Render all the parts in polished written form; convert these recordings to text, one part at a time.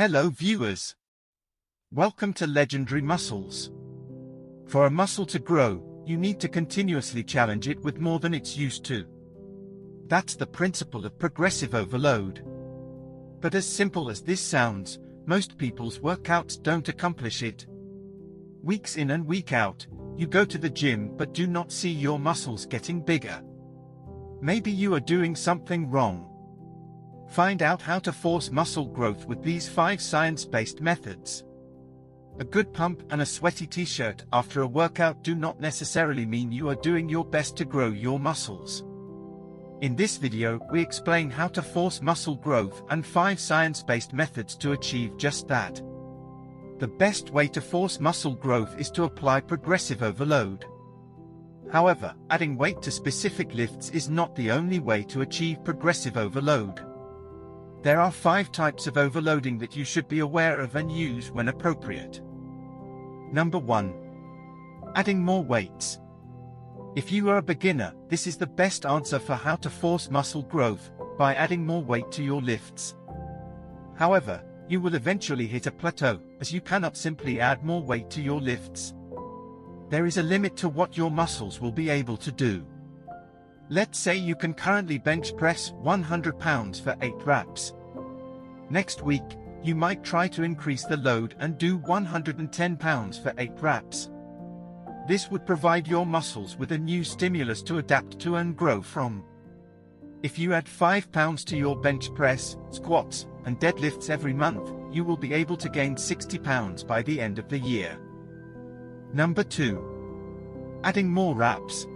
Hello viewers. Welcome to Legendary Muscles. For a muscle to grow, you need to continuously challenge it with more than it's used to. That's the principle of progressive overload. But as simple as this sounds, most people's workouts don't accomplish it. Weeks in and week out, you go to the gym but do not see your muscles getting bigger. Maybe you are doing something wrong. Find out how to force muscle growth with these 5 science-based methods. A good pump and a sweaty t-shirt after a workout do not necessarily mean you are doing your best to grow your muscles. In this video, we explain how to force muscle growth and 5 science-based methods to achieve just that. The best way to force muscle growth is to apply progressive overload. However, adding weight to specific lifts is not the only way to achieve progressive overload. There are 5 types of overloading that you should be aware of and use when appropriate. Number 1. Adding more weights. If you are a beginner, this is the best answer for how to force muscle growth, by adding more weight to your lifts. However, you will eventually hit a plateau, as you cannot simply add more weight to your lifts. There is a limit to what your muscles will be able to do. Let's say you can currently bench press 100 pounds for 8 reps. Next week, you might try to increase the load and do 110 pounds for 8 reps. This would provide your muscles with a new stimulus to adapt to and grow from. If you add 5 pounds to your bench press, squats, and deadlifts every month, you will be able to gain 60 pounds by the end of the year. Number 2. Adding more reps.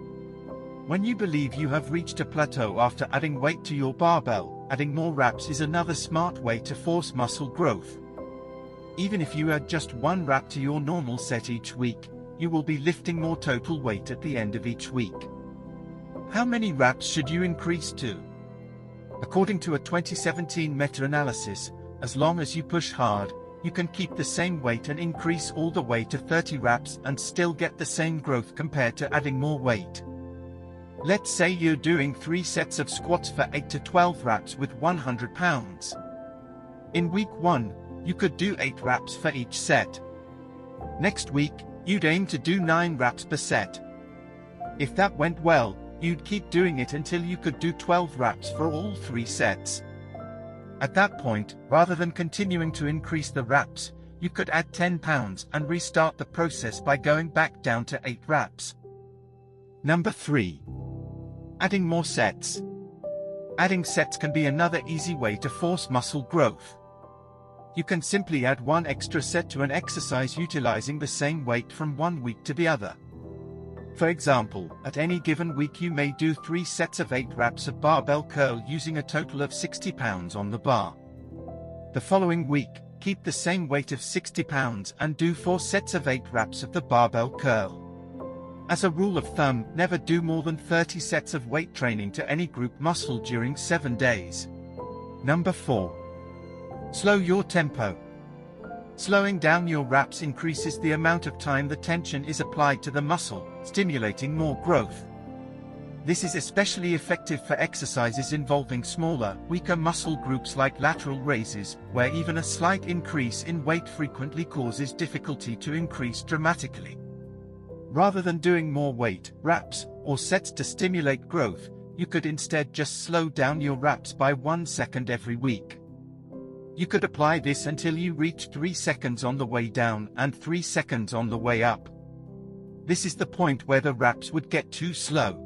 When you believe you have reached a plateau after adding weight to your barbell, adding more reps is another smart way to force muscle growth. Even if you add just 1 rep to your normal set each week, you will be lifting more total weight at the end of each week. How many reps should you increase to? According to a 2017 meta-analysis, as long as you push hard, you can keep the same weight and increase all the way to 30 reps and still get the same growth compared to adding more weight. Let's say you're doing 3 sets of squats for 8 to 12 reps with 100 pounds. In week 1, you could do 8 reps for each set. Next week, you'd aim to do 9 reps per set. If that went well, you'd keep doing it until you could do 12 reps for all 3 sets. At that point, rather than continuing to increase the reps, you could add 10 pounds and restart the process by going back down to 8 reps. Number 3. Adding more sets. Adding sets can be another easy way to force muscle growth. You can simply add 1 extra set to an exercise utilizing the same weight from one week to the other. For example, at any given week you may do 3 sets of 8 reps of barbell curl using a total of 60 pounds on the bar. The following week, keep the same weight of 60 pounds and do 4 sets of 8 reps of the barbell curl. As a rule of thumb, never do more than 30 sets of weight training to any group muscle during 7 days. Number 4. Slow your tempo. Slowing down your reps increases the amount of time the tension is applied to the muscle, stimulating more growth. This is especially effective for exercises involving smaller, weaker muscle groups like lateral raises, where even a slight increase in weight frequently causes difficulty to increase dramatically. Rather than doing more weight, reps, or sets to stimulate growth, you could instead just slow down your reps by 1 second every week. You could apply this until you reach 3 seconds on the way down and 3 seconds on the way up. This is the point where the reps would get too slow.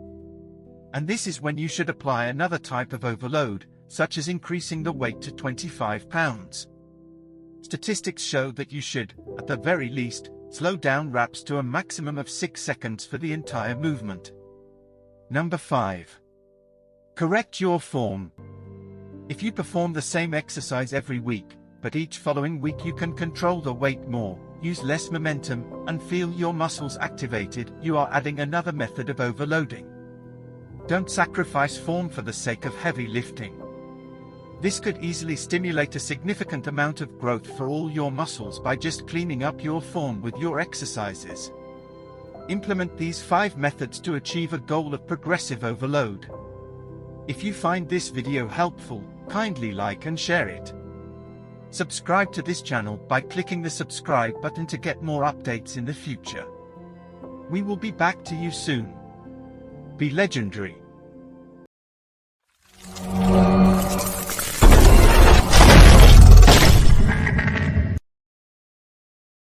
And this is when you should apply another type of overload, such as increasing the weight to 25 pounds. Statistics show that you should, at the very least, slow down reps to a maximum of 6 seconds for the entire movement. Number 5. Correct your form. If you perform the same exercise every week, but each following week you can control the weight more, use less momentum, and feel your muscles activated, you are adding another method of overloading. Don't sacrifice form for the sake of heavy lifting. This could easily stimulate a significant amount of growth for all your muscles by just cleaning up your form with your exercises. Implement these 5 methods to achieve a goal of progressive overload. If you find this video helpful, kindly like and share it. Subscribe to this channel by clicking the subscribe button to get more updates in the future. We will be back to you soon. Be legendary.